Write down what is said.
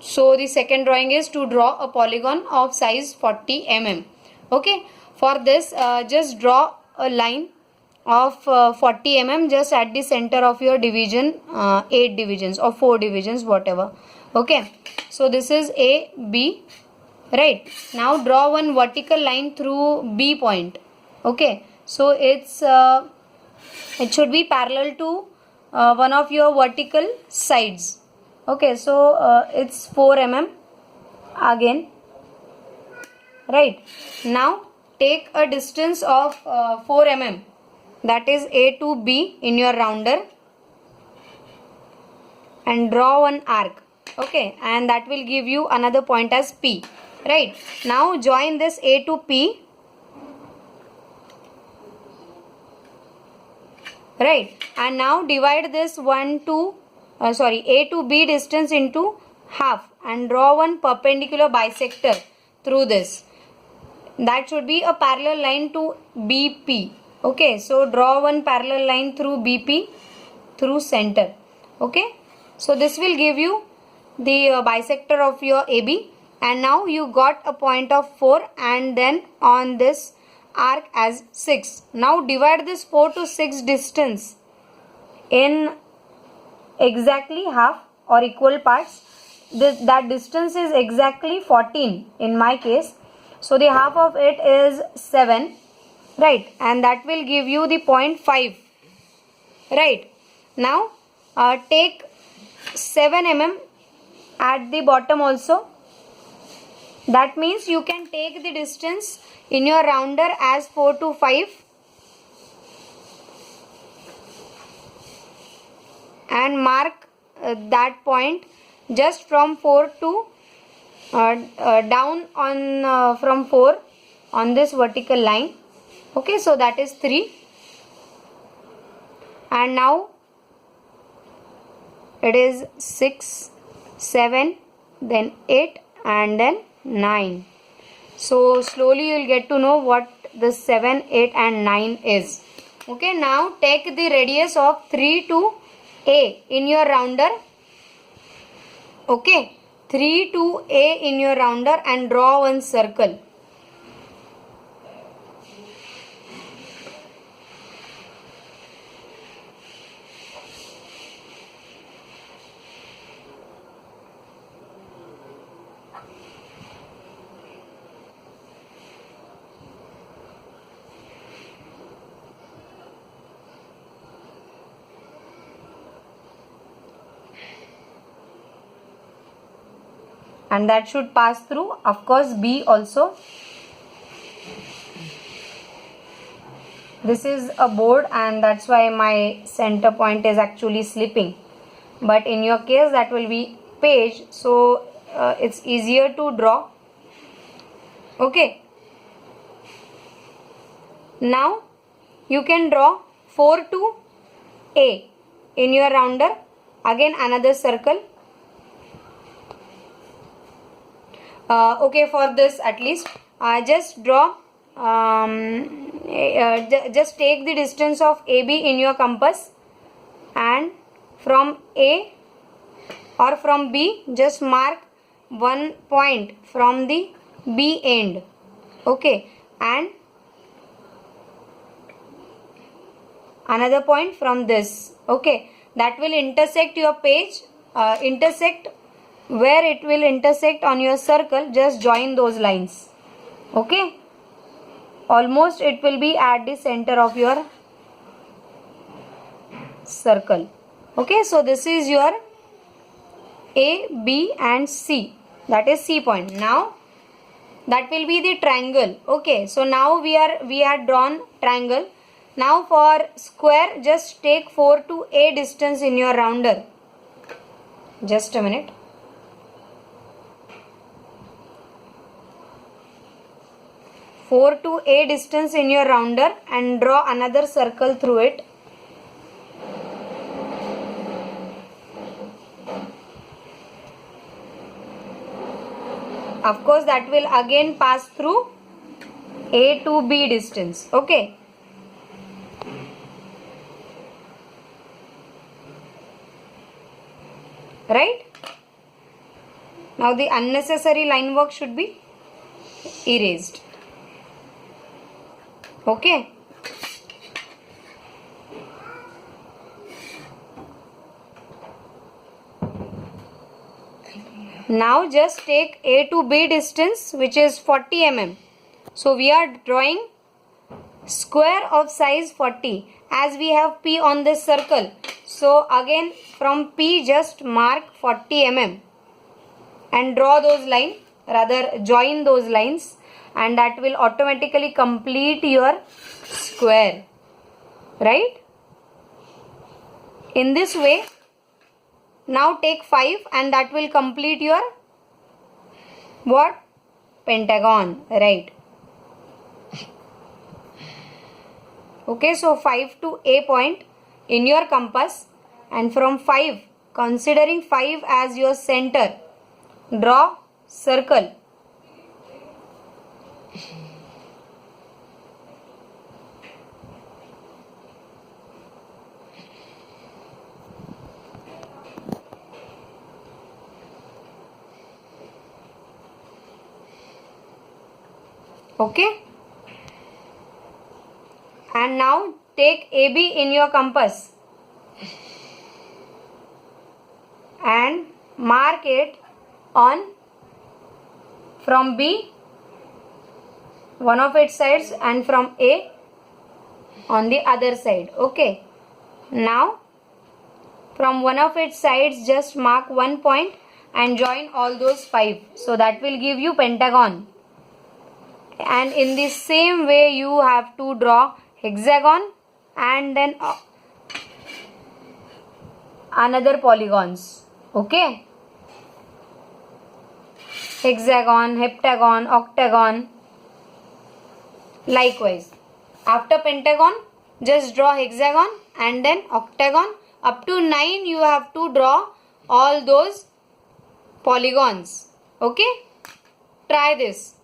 So the second drawing is to draw a polygon of size 40 mm. Okay, for this just draw a line of 40 mm just at the center of your division, 8 divisions or 4 divisions, whatever. Okay, so this is A, B. Right, now draw one vertical line through B point. Okay, so it should be parallel to one of your vertical sides. Okay, so it's 4 mm again. Right, now take a distance of 4 mm, that is A to B in your rounder, and draw one arc. Okay, and that will give you another point as P. Right, now join this A to P. Right, and now divide this A to B distance into half and draw one perpendicular bisector through this. That should be a parallel line to BP. Okay, so draw one parallel line through BP through center. Okay, so this will give you the bisector of your AB, and now you got a point of 4 and then on this arc as 6. Now divide this 4 to 6 distance in exactly half or equal parts. That distance is exactly 14 in my case, so the half of it is 7. Right, and that will give you the point 5. Right, now take 7 mm at the bottom also. That means you can take the distance in your rounder as 4 to 5 and mark that point just from 4 to down on from 4 on this vertical line. Okay, so that is 3, and now it is 6, 7, then 8 and then 9. So slowly you will get to know what the 7, 8 and 9 is. Okay, now take the radius of 3 to A in your rounder. Okay, 3 to A in your rounder and draw one circle. And that should pass through, of course, B also. This is a board and that's why my center point is actually slipping, but in your case that will be page, so it's easier to draw. Okay, now you can draw 4 to A in your rounder, again another circle. Okay, for this at least just draw just take the distance of AB in your compass, and from A or from B just mark one point from the B end. Okay, and another point from this. Okay, that will intersect your page, intersect where it will intersect on your circle, just join those lines. Okay, almost it will be at the center of your circle. Okay, so this is your A, B and C, that is C point. Now that will be the triangle. Okay, so now we had drawn triangle. Now for square, just take 4 to A distance in your rounder. Just a minute. Four to A distance in your rounder and draw another circle through it. Of course, that will again pass through A to B distance. Okay. Right? Now the unnecessary line work should be erased. Okay. Now just take A to B distance, which is 40 mm. So we are drawing square of size 40 as we have P on this circle. So again from P just mark 40 mm and draw those lines, rather join those lines, and that will automatically complete your square, right? In this way, now take 5 and that will complete your what? Pentagon, right? Okay, so 5 to A point in your compass, and from 5, considering 5 as your center, draw circle. Okay, and now take AB in your compass and mark it on from B one of its sides and from A on the other side. Okay, now from one of its sides just mark 1 point and join all those 5, so that will give you pentagon. And in the same way you have to draw hexagon and then another polygons. Okay, hexagon, heptagon, octagon. Likewise, after pentagon just draw hexagon and then octagon. Up to 9 you have to draw all those polygons. Okay, try this.